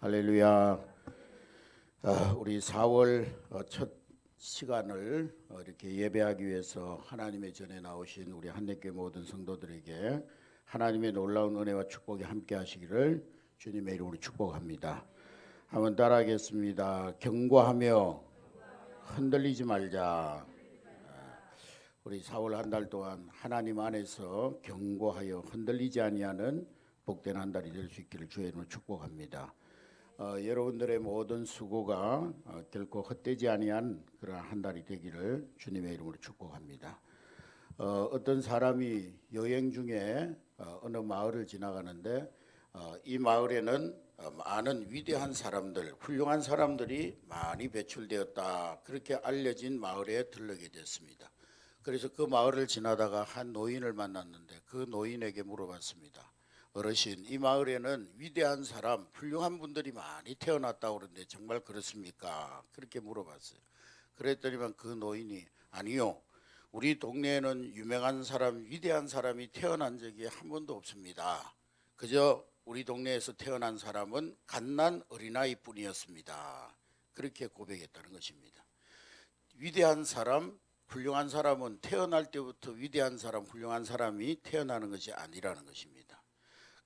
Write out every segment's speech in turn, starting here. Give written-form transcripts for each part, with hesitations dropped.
할렐루야. 우리 4월 첫 시간을 이렇게 예배하기 위해서 하나님의 전에 나오신 우리 한내교회 모든 성도들에게 하나님의 놀라운 은혜와 축복이 함께 하시기를 주님의 이름으로 축복합니다. 한번 따라하겠습니다. 경고하며 흔들리지 말자. 우리 4월 한 달 동안 하나님 안에서 경고하여 흔들리지 아니하는 복된 한 달이 될 수 있기를 주의 이름으로 축복합니다. 여러분들의 모든 수고가 결코 헛되지 아니한 그런 한 달이 되기를 주님의 이름으로 축복합니다. 어떤 사람이 여행 중에 어느 마을을 지나가는데 이 마을에는 많은 위대한 사람들, 훌륭한 사람들이 많이 배출되었다, 그렇게 알려진 마을에 들르게 됐습니다. 그래서 그 마을을 지나다가 한 노인을 만났는데 그 노인에게 물어봤습니다. 어르신, 이 마을에는 위대한 사람, 훌륭한 분들이 많이 태어났다고 그러는데 정말 그렇습니까? 그렇게 물어봤어요. 그랬더니만 그 노인이 아니요, 우리 동네에는 유명한 사람, 위대한 사람이 태어난 적이 한 번도 없습니다. 그저 우리 동네에서 태어난 사람은 갓난 어린아이 뿐이었습니다. 그렇게 고백했다는 것입니다. 위대한 사람, 훌륭한 사람은 태어날 때부터 위대한 사람, 훌륭한 사람이 태어나는 것이 아니라는 것입니다.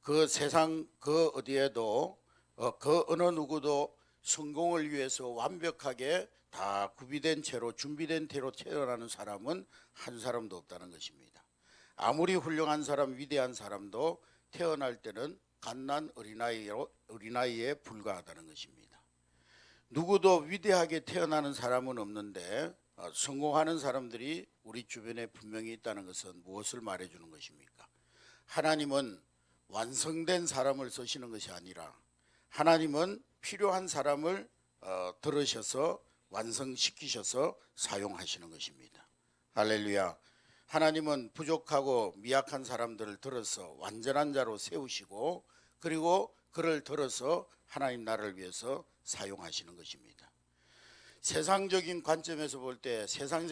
그 세상 그 어디에도 그 어느 누구도 성공을 위해서 완벽하게 다 구비된 채로 준비된 채로 태어나는 사람은 한 사람도 없다는 것입니다. 아무리 훌륭한 사람, 위대한 사람도 태어날 때는 갓난 어린아이에 불과하다는 것입니다. 누구도 위대하게 태어나는 사람은 없는데 성공하는 사람들이 우리 주변에 분명히 있다는 것은 무엇을 말해주는 것입니까? 하나님은 완성된 사람을 쓰시는 것이 아니라 하나님은 필요한 사람을 들으셔서 완성시키셔서 사용하시는 것입니다. 할렐루야. 하나님은 부족하고 미약한 사람들을 들어서 완전한 자로 세우시고 그리고 그를 들어서 하나님 나라를 위해서 사용하시는 것입니다. 세상적인 관점에서 볼 때 세상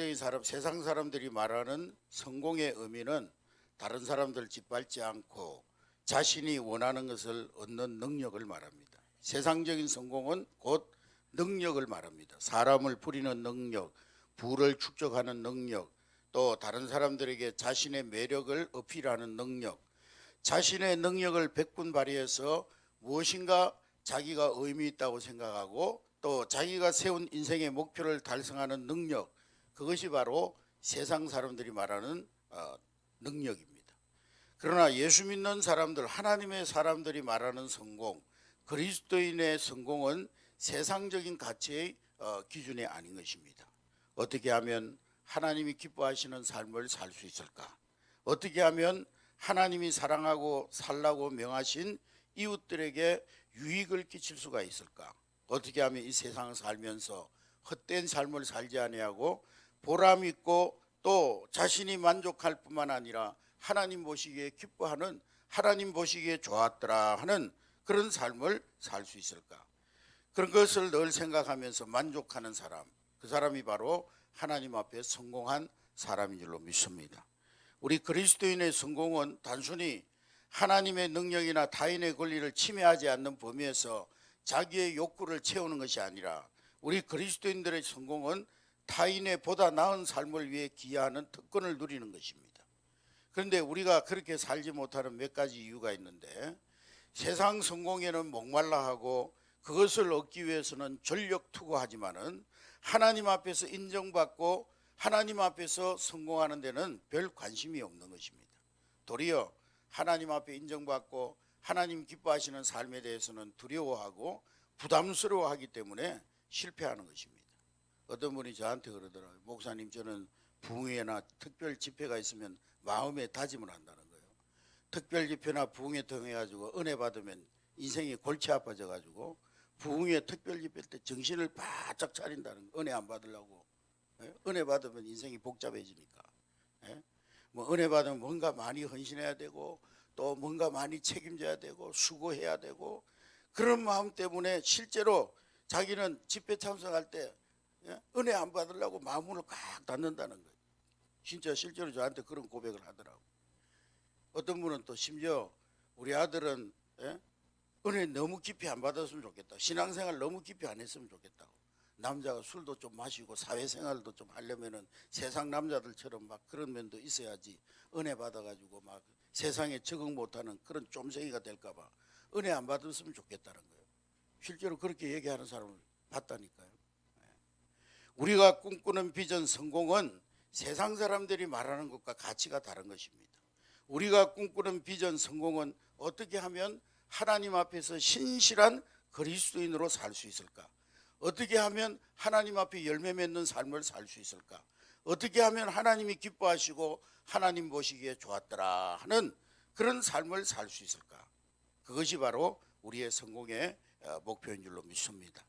사람들이 말하는 성공의 의미는 다른 사람들 짓밟지 않고 자신이 원하는 것을 얻는 능력을 말합니다. 세상적인 성공은 곧 능력을 말합니다. 사람을 부리는 능력, 부를 축적하는 능력, 또 다른 사람들에게 자신의 매력을 어필하는 능력, 자신의 능력을 백분 발휘해서 무엇인가 자기가 의미 있다고 생각하고 또 자기가 세운 인생의 목표를 달성하는 능력, 그것이 바로 세상 사람들이 말하는 능력입니다. 그러나 예수 믿는 사람들, 하나님의 사람들이 말하는 성공, 그리스도인의 성공은 세상적인 가치의 기준이 아닌 것입니다. 어떻게 하면 하나님이 기뻐하시는 삶을 살 수 있을까? 어떻게 하면 하나님이 사랑하고 살라고 명하신 이웃들에게 유익을 끼칠 수가 있을까? 어떻게 하면 이 세상을 살면서 헛된 삶을 살지 아니하고 보람 있고 또 자신이 만족할 뿐만 아니라 하나님 보시기에 기뻐하는, 하나님 보시기에 좋았더라 하는 그런 삶을 살 수 있을까? 그런 것을 늘 생각하면서 만족하는 사람, 그 사람이 바로 하나님 앞에 성공한 사람인 줄로 믿습니다. 우리 그리스도인의 성공은 단순히 하나님의 능력이나 타인의 권리를 침해하지 않는 범위에서 자기의 욕구를 채우는 것이 아니라 우리 그리스도인들의 성공은 타인의 보다 나은 삶을 위해 기여하는 특권을 누리는 것입니다. 그런데 우리가 그렇게 살지 못하는 몇 가지 이유가 있는데, 세상 성공에는 목말라 하고 그것을 얻기 위해서는 전력 투구하지만은 하나님 앞에서 인정받고 하나님 앞에서 성공하는 데는 별 관심이 없는 것입니다. 도리어 하나님 앞에 인정받고 하나님 기뻐하시는 삶에 대해서는 두려워하고 부담스러워하기 때문에 실패하는 것입니다. 어떤 분이 저한테 그러더라고요. 목사님, 저는 부흥회나 특별 집회가 있으면 마음에 다짐을 한다는 거예요. 특별 집회나 부흥회 통해가지고 은혜 받으면 인생이 골치 아파져가지고 부흥회 특별 집회 때 정신을 바짝 차린다는 거예요. 은혜 안 받으려고. 은혜 받으면 인생이 복잡해지니까. 뭐 은혜 받으면 뭔가 많이 헌신해야 되고 또 뭔가 많이 책임져야 되고 수고해야 되고, 그런 마음 때문에 실제로 자기는 집회 참석할 때 은혜 안 받으려고 마음문을 꽉 닫는다는 거예요. 진짜 실제로 저한테 그런 고백을 하더라고. 어떤 분은 또 심지어 우리 아들은 은혜 너무 깊이 안 받았으면 좋겠다. 신앙생활 너무 깊이 안 했으면 좋겠다고. 남자가 술도 좀 마시고 사회생활도 좀 하려면은 세상 남자들처럼 막 그런 면도 있어야지. 은혜 받아가지고 막 세상에 적응 못하는 그런 쫌생이가 될까봐 은혜 안 받았으면 좋겠다는 거예요. 실제로 그렇게 얘기하는 사람을 봤다니까요. 우리가 꿈꾸는 비전 성공은 세상 사람들이 말하는 것과 가치가 다른 것입니다. 우리가 꿈꾸는 비전 성공은 어떻게 하면 하나님 앞에서 신실한 그리스도인으로 살 수 있을까? 어떻게 하면 하나님 앞에 열매 맺는 삶을 살 수 있을까? 어떻게 하면 하나님이 기뻐하시고 하나님 보시기에 좋았더라 하는 그런 삶을 살 수 있을까? 그것이 바로 우리의 성공의 목표인 줄로 믿습니다.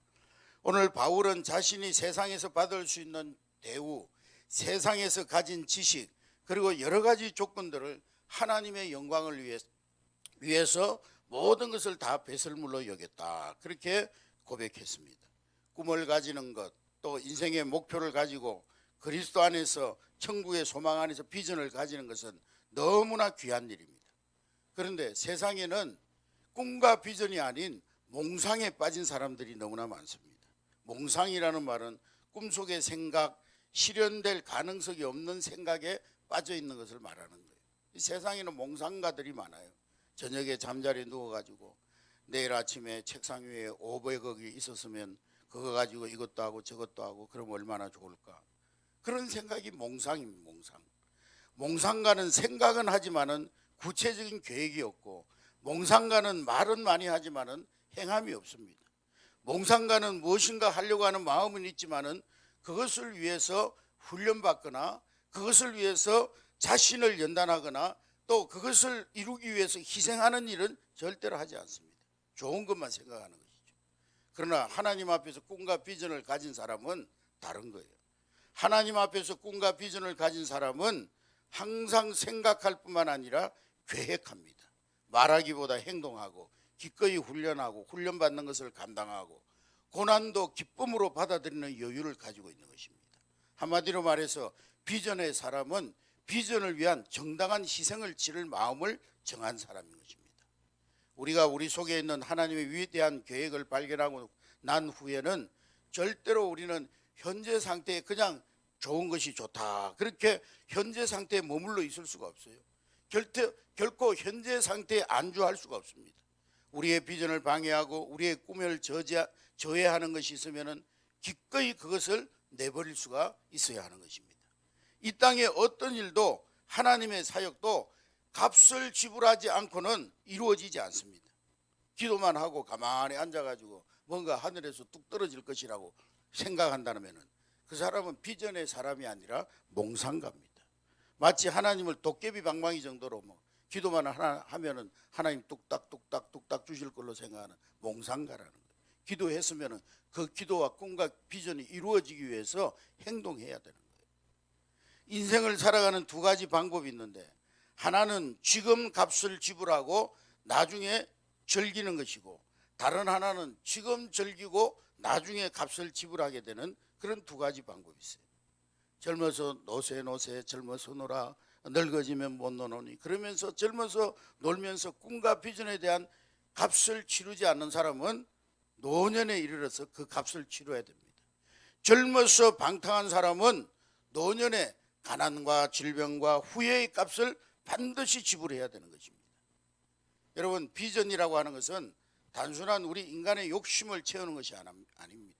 오늘 바울은 자신이 세상에서 받을 수 있는 대우, 세상에서 가진 지식, 그리고 여러 가지 조건들을 하나님의 영광을 위해서 모든 것을 다 배설물로 여겼다. 그렇게 고백했습니다. 꿈을 가지는 것, 또 인생의 목표를 가지고 그리스도 안에서 천국의 소망 안에서 비전을 가지는 것은 너무나 귀한 일입니다. 그런데 세상에는 꿈과 비전이 아닌 몽상에 빠진 사람들이 너무나 많습니다. 몽상이라는 말은 꿈속의 생각, 실현될 가능성이 없는 생각에 빠져 있는 것을 말하는 거예요. 이 세상에는 몽상가들이 많아요. 저녁에 잠자리에 누워가지고 내일 아침에 책상 위에 500억이 있었으면 그거 가지고 이것도 하고 저것도 하고 그럼 얼마나 좋을까. 그런 생각이 몽상입니다. 몽상. 몽상가는 생각은 하지만은 구체적인 계획이 없고, 몽상가는 말은 많이 하지만은 행함이 없습니다. 몽상가는 무엇인가 하려고 하는 마음은 있지만은 그것을 위해서 훈련받거나 그것을 위해서 자신을 연단하거나 또 그것을 이루기 위해서 희생하는 일은 절대로 하지 않습니다. 좋은 것만 생각하는 것이죠. 그러나 하나님 앞에서 꿈과 비전을 가진 사람은 다른 거예요. 하나님 앞에서 꿈과 비전을 가진 사람은 항상 생각할 뿐만 아니라 계획합니다. 말하기보다 행동하고 기꺼이 훈련하고 훈련받는 것을 감당하고 고난도 기쁨으로 받아들이는 여유를 가지고 있는 것입니다. 한마디로 말해서 비전의 사람은 비전을 위한 정당한 희생을 치를 마음을 정한 사람인 것입니다. 우리가 우리 속에 있는 하나님의 위대한 계획을 발견하고 난 후에는 절대로 우리는 현재 상태에 그냥 좋은 것이 좋다, 그렇게 현재 상태에 머물러 있을 수가 없어요. 결코 현재 상태에 안주할 수가 없습니다. 우리의 비전을 방해하고 우리의 꿈을 저해하는 것이 있으면 기꺼이 그것을 내버릴 수가 있어야 하는 것입니다. 이 땅의 어떤 일도 하나님의 사역도 값을 지불하지 않고는 이루어지지 않습니다. 기도만 하고 가만히 앉아가지고 뭔가 하늘에서 뚝 떨어질 것이라고 생각한다면 그 사람은 비전의 사람이 아니라 몽상가입니다. 마치 하나님을 도깨비 방망이 정도로 기도만 하면은 하나님 뚝딱 주실 걸로 생각하는 몽상가라는 거예요. 기도했으면은 그 기도와 꿈과 비전이 이루어지기 위해서 행동해야 되는 거예요. 인생을 살아가는 두 가지 방법이 있는데, 하나는 지금 값을 지불하고 나중에 즐기는 것이고, 다른 하나는 지금 즐기고 나중에 값을 지불하게 되는 그런 두 가지 방법이 있어요. 젊어서 노세 젊어서 놀아 늙어지면 못 노노니, 그러면서 젊어서 놀면서 꿈과 비전에 대한 값을 치르지 않는 사람은 노년에 이르러서 그 값을 치러야 됩니다. 젊어서 방탕한 사람은 노년에 가난과 질병과 후회의 값을 반드시 지불해야 되는 것입니다. 여러분, 비전이라고 하는 것은 단순한 우리 인간의 욕심을 채우는 것이 아닙니다.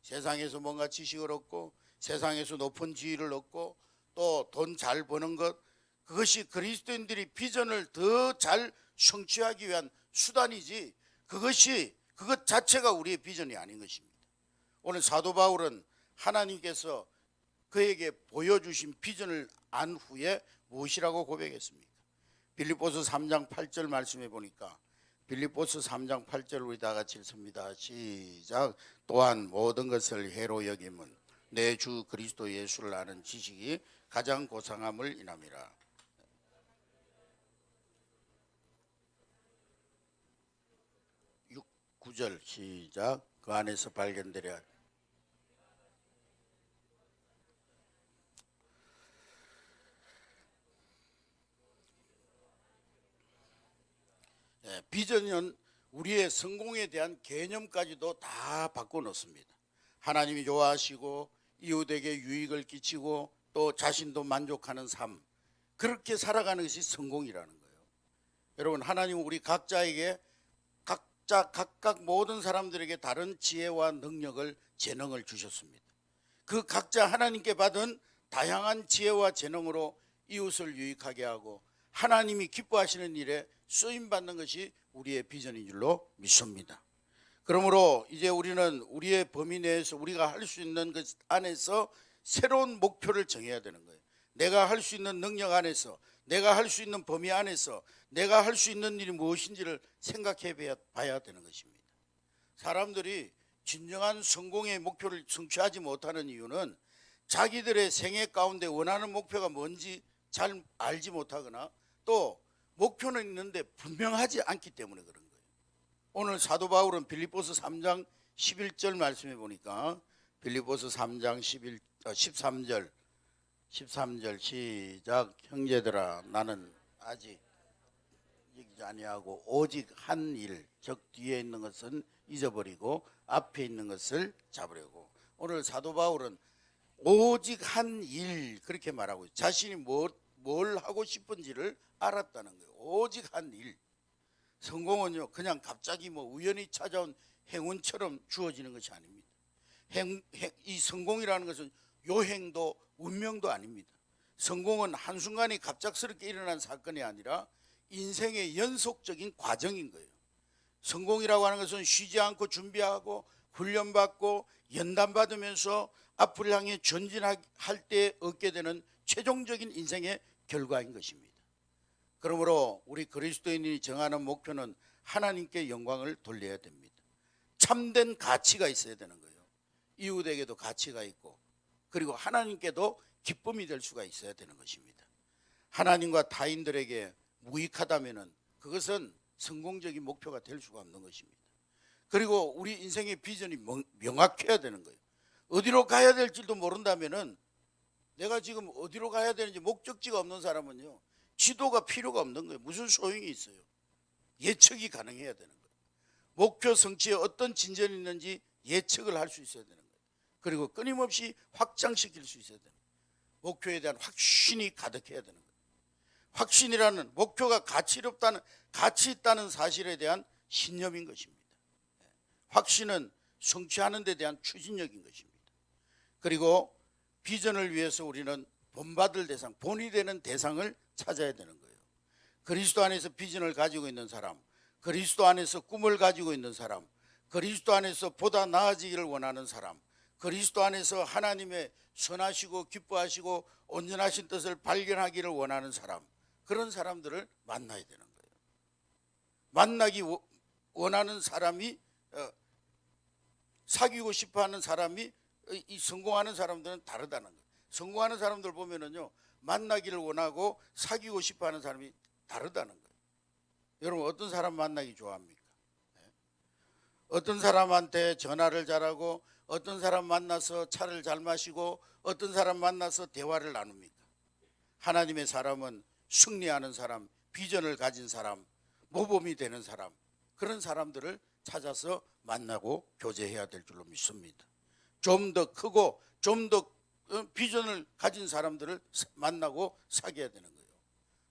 세상에서 뭔가 지식을 얻고 세상에서 높은 지위를 얻고 또 돈 잘 버는 것, 그것이 그리스도인들이 비전을 더 잘 성취하기 위한 수단이지 그것 자체가 우리의 비전이 아닌 것입니다. 오늘 사도 바울은 하나님께서 그에게 보여주신 비전을 안 후에 무엇이라고 고백했습니까? 빌립보서 3장 8절 말씀해 보니까, 빌립보서 3장 8절 우리 다 같이 읽습니다. 시작. 또한 모든 것을 해로 여김은 내 주 그리스도 예수를 아는 지식이 가장 고상함을 인함이라. 9절 시작. 그 안에서 발견되려. 비전은 우리의 성공에 대한 개념까지도 다 바꿔놓습니다. 하나님이 좋아하시고 이웃에게 유익을 끼치고 또 자신도 만족하는 삶, 그렇게 살아가는 것이 성공이라는 거예요. 여러분, 하나님은 우리 각자에게 각각 모든 사람들에게 다른 지혜와 능력을, 재능을 주셨습니다. 그 각자 하나님께 받은 다양한 지혜와 재능으로 이웃을 유익하게 하고 하나님이 기뻐하시는 일에 쓰임받는 것이 우리의 비전인 줄로 믿습니다. 그러므로 이제 우리는 우리의 범위 내에서 우리가 할 수 있는 것 안에서 새로운 목표를 정해야 되는 거예요. 내가 할 수 있는 능력 안에서, 내가 할 수 있는 범위 안에서 내가 할 수 있는 일이 무엇인지를 생각해 봐야 되는 것입니다. 사람들이 진정한 성공의 목표를 성취하지 못하는 이유는 자기들의 생애 가운데 원하는 목표가 뭔지 잘 알지 못하거나 또 목표는 있는데 분명하지 않기 때문에 그런 거예요. 오늘 사도 바울은 빌립보서 3장 11절 말씀해 보니까 빌립보서 3장 13절 시작. 형제들아, 나는 아직 이기지 아니하고 오직 한 일, 즉 뒤에 있는 것은 잊어버리고 앞에 있는 것을 잡으려고. 오늘 사도 바울은 오직 한 일, 그렇게 말하고 있어요. 자신이 뭘 하고 싶은지를 알았다는 거예요. 오직 한 일. 성공은요, 그냥 갑자기 우연히 찾아온 행운처럼 주어지는 것이 아닙니다. 이 성공이라는 것은 요행도 운명도 아닙니다. 성공은 한순간에 갑작스럽게 일어난 사건이 아니라 인생의 연속적인 과정인 거예요. 성공이라고 하는 것은 쉬지 않고 준비하고 훈련받고 연단받으면서 앞을 향해 전진할 때 얻게 되는 최종적인 인생의 결과인 것입니다. 그러므로 우리 그리스도인이 정하는 목표는 하나님께 영광을 돌려야 됩니다. 참된 가치가 있어야 되는 거예요. 이웃에게도 가치가 있고 그리고 하나님께도 기쁨이 될 수가 있어야 되는 것입니다. 하나님과 타인들에게 무익하다면 그것은 성공적인 목표가 될 수가 없는 것입니다. 그리고 우리 인생의 비전이 명확해야 되는 거예요. 어디로 가야 될지도 모른다면 내가 지금 어디로 가야 되는지 목적지가 없는 사람은요, 지도가 필요가 없는 거예요. 무슨 소용이 있어요. 예측이 가능해야 되는 거예요. 목표 성취에 어떤 진전이 있는지 예측을 할 수 있어야 되는 거예요. 그리고 끊임없이 확장시킬 수 있어야 되는 거예요. 목표에 대한 확신이 가득해야 되는 거예요. 확신이라는 목표가 가치 있다는 사실에 대한 신념인 것입니다. 확신은 성취하는 데 대한 추진력인 것입니다. 그리고 비전을 위해서 우리는 본받을 대상, 본이 되는 대상을 찾아야 되는 거예요. 그리스도 안에서 비전을 가지고 있는 사람, 그리스도 안에서 꿈을 가지고 있는 사람, 그리스도 안에서 보다 나아지기를 원하는 사람, 그리스도 안에서 하나님의 선하시고 기뻐하시고 온전하신 뜻을 발견하기를 원하는 사람, 그런 사람들을 만나야 되는 거예요. 만나기 원하는 사람이, 사귀고 싶어하는 사람이, 이 성공하는 사람들은 다르다는 거예요. 성공하는 사람들 보면은요, 만나기를 원하고 사귀고 싶어하는 사람이 다르다는 거예요. 여러분, 어떤 사람 만나기 좋아합니까? 어떤 사람한테 전화를 잘하고 어떤 사람 만나서 차를 잘 마시고 어떤 사람 만나서 대화를 나눕니까? 하나님의 사람은 승리하는 사람, 비전을 가진 사람, 모범이 되는 사람, 그런 사람들을 찾아서 만나고 교제해야 될 줄로 믿습니다. 좀 더 크고 좀 더 비전을 가진 사람들을 만나고 사귀어야 되는 거예요.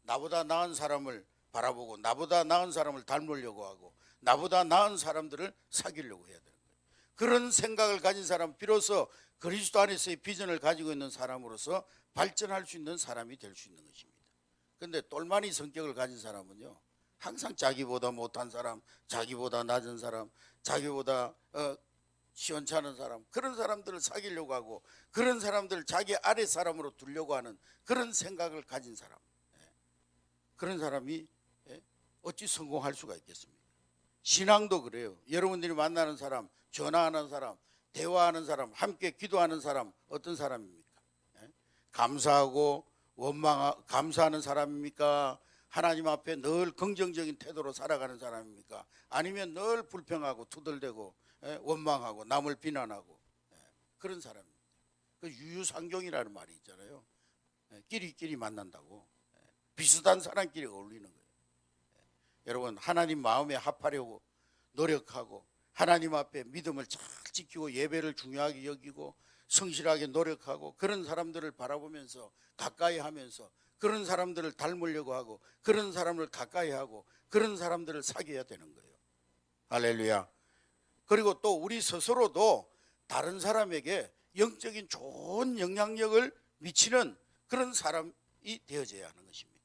나보다 나은 사람을 바라보고 나보다 나은 사람을 닮으려고 하고 나보다 나은 사람들을 사귀려고 해야 되는 거예요. 그런 생각을 가진 사람, 비로소 그리스도 안에서의 비전을 가지고 있는 사람으로서 발전할 수 있는 사람이 될 수 있는 것입니다. 그런데 똘마니 성격을 가진 사람은요, 항상 자기보다 못한 사람, 자기보다 낮은 사람, 자기보다 시원찮은 사람, 그런 사람들을 사귀려고 하고 그런 사람들을 자기 아래 사람으로 두려고 하는 그런 생각을 가진 사람, 그런 사람이 어찌 성공할 수가 있겠습니까? 신앙도 그래요. 여러분들이 만나는 사람, 전화하는 사람, 대화하는 사람, 함께 기도하는 사람, 어떤 사람입니까? 감사하고 감사하는 사람입니까? 하나님 앞에 늘 긍정적인 태도로 살아가는 사람입니까? 아니면 늘 불평하고 투덜대고 원망하고 남을 비난하고 그런 사람입니다. 그 유유상종이라는 말이 있잖아요. 끼리끼리 만난다고. 비슷한 사람끼리 어울리는 거예요. 여러분, 하나님 마음에 합하려고 노력하고 하나님 앞에 믿음을 잘 지키고 예배를 중요하게 여기고 성실하게 노력하고 그런 사람들을 바라보면서 가까이 하면서 그런 사람들을 닮으려고 하고 그런 사람을 가까이 하고 그런 사람들을 사귀어야 되는 거예요. 할렐루야. 그리고 또 우리 스스로도 다른 사람에게 영적인 좋은 영향력을 미치는 그런 사람이 되어져야 하는 것입니다.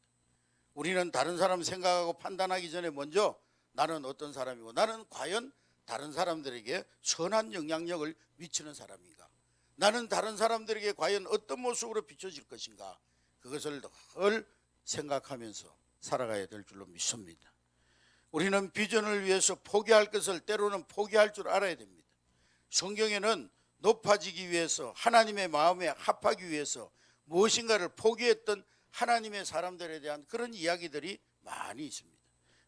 우리는 다른 사람 생각하고 판단하기 전에 먼저 나는 어떤 사람이고 나는 과연 다른 사람들에게 선한 영향력을 미치는 사람인가, 나는 다른 사람들에게 과연 어떤 모습으로 비춰질 것인가, 그것을 늘 생각하면서 살아가야 될 줄로 믿습니다. 우리는 비전을 위해서 포기할 것을 때로는 포기할 줄 알아야 됩니다. 성경에는 높아지기 위해서 하나님의 마음에 합하기 위해서 무엇인가를 포기했던 하나님의 사람들에 대한 그런 이야기들이 많이 있습니다.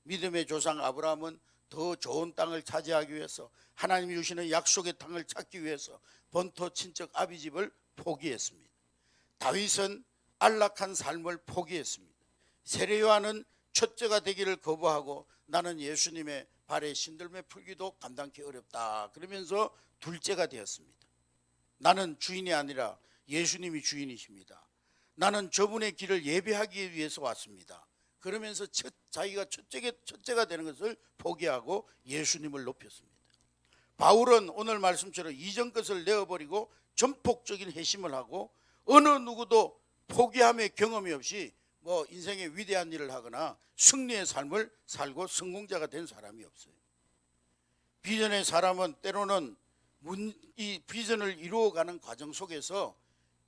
믿음의 조상 아브라함은 더 좋은 땅을 차지하기 위해서 하나님이 주시는 약속의 땅을 찾기 위해서 본토 친척 아비집을 포기했습니다. 다윗은 안락한 삶을 포기했습니다. 세례요한은 첫째가 되기를 거부하고 나는 예수님의 발에 신들매 풀기도 감당하기 어렵다 그러면서 둘째가 되었습니다. 나는 주인이 아니라 예수님이 주인이십니다. 나는 저분의 길을 예배하기 위해서 왔습니다. 그러면서 자기가 첫째가 되는 것을 포기하고 예수님을 높였습니다. 바울은 오늘 말씀처럼 이전 것을 내어버리고 전폭적인 회심을 하고 어느 누구도 포기함의 경험이 없이 인생의 위대한 일을 하거나 승리의 삶을 살고 성공자가 된 사람이 없어요. 비전의 사람은 때로는 이 비전을 이루어가는 과정 속에서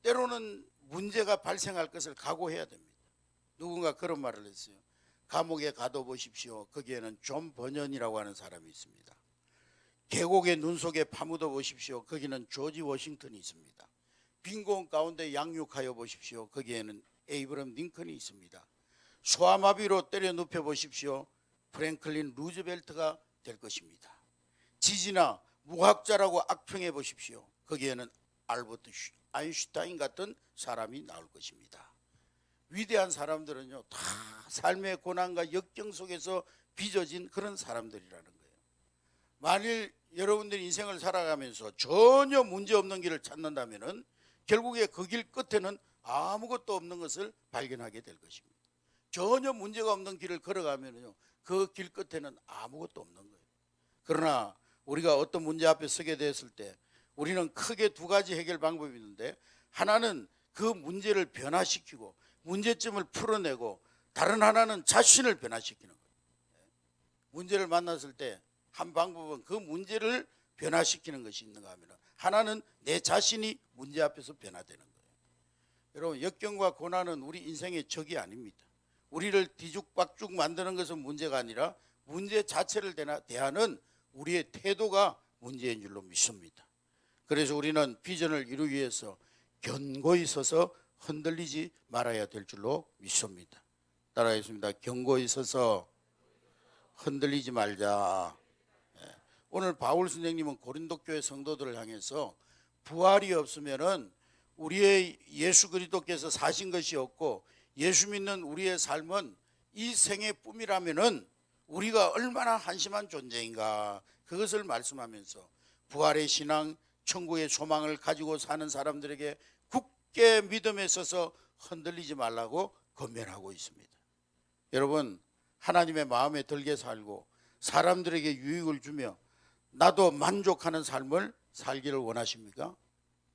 때로는 문제가 발생할 것을 각오해야 됩니다. 누군가 그런 말을 했어요. 감옥에 가둬 보십시오. 거기에는 존 버년이라고 하는 사람이 있습니다. 계곡의 눈 속에 파묻어 보십시오. 거기는 조지 워싱턴이 있습니다. 빈 공원 가운데 양육하여 보십시오. 거기에는 에이브럼 링컨이 있습니다. 소아마비로 때려 눕혀 보십시오. 프랭클린 루즈벨트가 될 것입니다. 지지나 무학자라고 악평해 보십시오. 거기에는 알버트 아인슈타인 같은 사람이 나올 것입니다. 위대한 사람들은요, 다 삶의 고난과 역경 속에서 빚어진 그런 사람들이라는 거예요. 만일 여러분들이 인생을 살아가면서 전혀 문제없는 길을 찾는다면 결국에 그 길 끝에는 아무것도 없는 것을 발견하게 될 것입니다. 전혀 문제가 없는 길을 걸어가면요, 그 길 끝에는 아무것도 없는 거예요. 그러나 우리가 어떤 문제 앞에 서게 되었을 때 우리는 크게 두 가지 해결 방법이 있는데, 하나는 그 문제를 변화시키고 문제점을 풀어내고, 다른 하나는 자신을 변화시키는 거예요. 문제를 만났을 때 한 방법은 그 문제를 변화시키는 것이 있는가 하면, 하나는 내 자신이 문제 앞에서 변화되는 거예요. 여러분, 역경과 고난은 우리 인생의 적이 아닙니다. 우리를 뒤죽박죽 만드는 것은 문제가 아니라 문제 자체를 대하는 우리의 태도가 문제인 줄로 믿습니다. 그래서 우리는 비전을 이루기 위해서 견고히 서서 흔들리지 말아야 될 줄로 믿습니다. 따라하겠습니다. 견고히 서서 흔들리지 말자. 오늘 바울 선생님은 고린도 교회 성도들을 향해서 부활이 없으면은 우리의 예수 그리스도께서 사신 것이 없고, 예수 믿는 우리의 삶은 이 생의 꿈이라면은 우리가 얼마나 한심한 존재인가, 그것을 말씀하면서 부활의 신앙, 천국의 소망을 가지고 사는 사람들에게 굳게 믿음에 서서 흔들리지 말라고 권면하고 있습니다. 여러분, 하나님의 마음에 들게 살고 사람들에게 유익을 주며 나도 만족하는 삶을 살기를 원하십니까?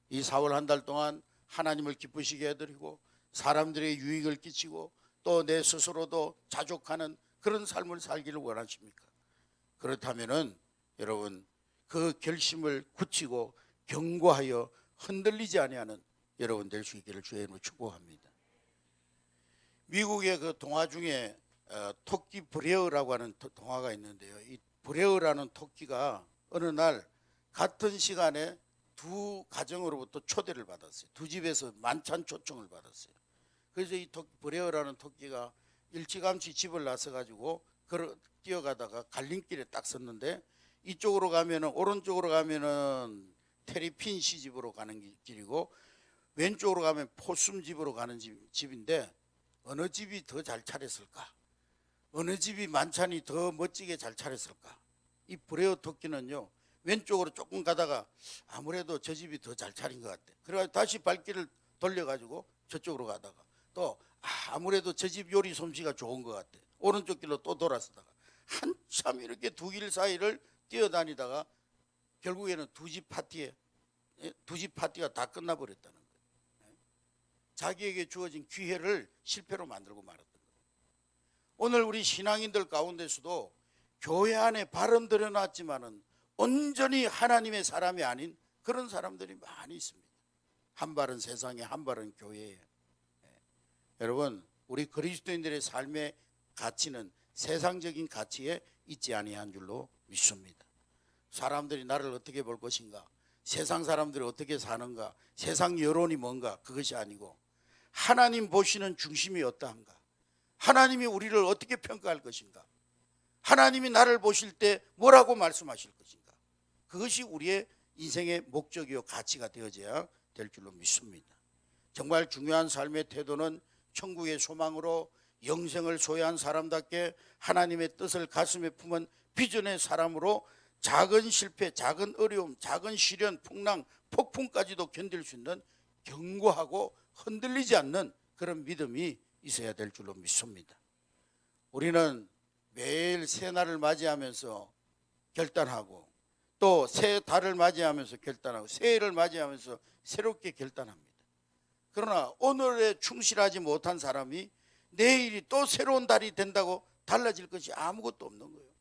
이 4월 한 달 동안 하나님을 기쁘시게 해드리고 사람들에게 유익을 끼치고 또 내 스스로도 자족하는 그런 삶을 살기를 원하십니까? 그렇다면은 여러분, 그 결심을 굳히고 견고하여 흔들리지 아니하는 여러분 될 수 있기를 주의 이름으로 축복합니다. 미국의 그 동화 중에 토끼 브레어라고 하는 동화가 있는데요. 이 브레어라는 토끼가 어느 날 같은 시간에 두 가정으로부터 초대를 받았어요. 두 집에서 만찬 초청을 받았어요. 그래서 이 브레어라는 토끼가 일찌감치 집을 나서 가지고 뛰어가다가 갈림길에 딱 섰는데, 이쪽으로 가면은, 오른쪽으로 가면은 테리핀 씨 집으로 가는 길이고 왼쪽으로 가면 포숨 집으로 가는 집인데, 어느 집이 더 잘 차렸을까? 어느 집이 만찬이 더 멋지게 잘 차렸을까? 이 브레어 토끼는요, 왼쪽으로 조금 가다가 아무래도 저 집이 더 잘 차린 것 같아. 그래가지고 다시 발길을 돌려가지고 저쪽으로 가다가 또 아무래도 저 집 요리 솜씨가 좋은 것 같아. 오른쪽 길로 또 돌아서다가 한참 이렇게 두 길 사이를 뛰어다니다가 결국에는 두 집 파티가 다 끝나버렸다는 거예요. 자기에게 주어진 기회를 실패로 만들고 말았던 거예요. 오늘 우리 신앙인들 가운데서도 교회 안에 발은 들여놨지만은 온전히 하나님의 사람이 아닌 그런 사람들이 많이 있습니다. 한 발은 세상에, 한 발은 교회에. 여러분, 우리 그리스도인들의 삶의 가치는 세상적인 가치에 있지 아니한 줄로 믿습니다. 사람들이 나를 어떻게 볼 것인가, 세상 사람들이 어떻게 사는가, 세상 여론이 뭔가, 그것이 아니고 하나님 보시는 중심이 어떠한가, 하나님이 우리를 어떻게 평가할 것인가, 하나님이 나를 보실 때 뭐라고 말씀하실 것인가, 그것이 우리의 인생의 목적이요 가치가 되어져야 될 줄로 믿습니다. 정말 중요한 삶의 태도는 천국의 소망으로 영생을 소유한 사람답게 하나님의 뜻을 가슴에 품은 비전의 사람으로 작은 실패, 작은 어려움, 작은 시련, 풍랑, 폭풍까지도 견딜 수 있는 견고하고 흔들리지 않는 그런 믿음이 있어야 될 줄로 믿습니다. 우리는 매일 새날을 맞이하면서 결단하고 또 새 달을 맞이하면서 결단하고 새해를 맞이하면서 새롭게 결단합니다. 그러나 오늘에 충실하지 못한 사람이 내일이 또 새로운 달이 된다고 달라질 것이 아무것도 없는 거예요.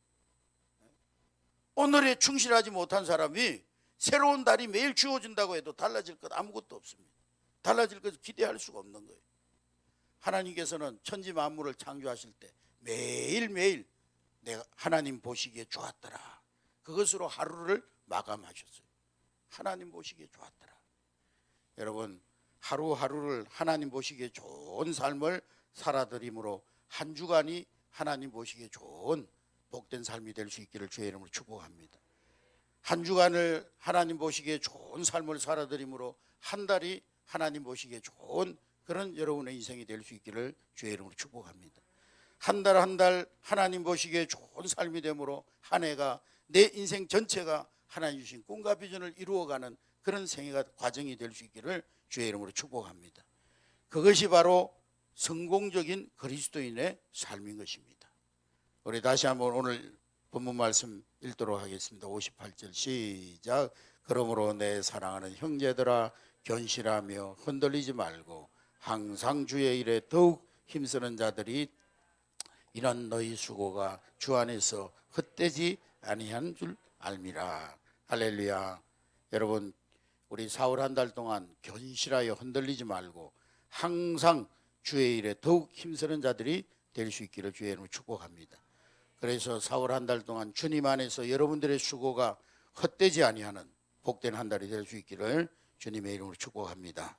오늘에 충실하지 못한 사람이 새로운 달이 매일 주어진다고 해도 달라질 것 아무것도 없습니다. 달라질 것을 기대할 수가 없는 거예요. 하나님께서는 천지 만물을 창조하실 때 매일매일 내가 하나님 보시기에 좋았더라, 그것으로 하루를 마감하셨어요. 하나님 보시기에 좋았더라. 여러분, 하루하루를 하나님 보시기에 좋은 삶을 살아드림으로 한 주간이 하나님 보시기에 좋은 복된 삶이 될 수 있기를 주의 이름으로 축복합니다. 한 주간을 하나님 보시기에 좋은 삶을 살아드림으로 한 달이 하나님 보시기에 좋은 그런 여러분의 인생이 될 수 있기를 주의 이름으로 축복합니다. 한 달 한 달 하나님 보시기에 좋은 삶이 되므로 한 해가 내 인생 전체가 하나님 주신 꿈과 비전을 이루어가는 그런 생애가 과정이 될 수 있기를 주의 이름으로 축복합니다. 그것이 바로 성공적인 그리스도인의 삶인 것입니다. 우리 다시 한번 오늘 본문 말씀 읽도록 하겠습니다. 58절 시작. 그러므로 내 사랑하는 형제들아, 견실하며 흔들리지 말고 항상 주의 일에 더욱 힘쓰는 자들이 이런 너희 수고가 주 안에서 헛되지 아니한 줄 알미라. 할렐루야. 여러분, 우리 4월 한 달 동안 견실하여 흔들리지 말고 항상 주의 일에 더욱 힘쓰는 자들이 될 수 있기를 주의 이름으로 축복합니다. 그래서 4월 한 달 동안 주님 안에서 여러분들의 수고가 헛되지 아니하는 복된 한 달이 될 수 있기를 주님의 이름으로 축복합니다.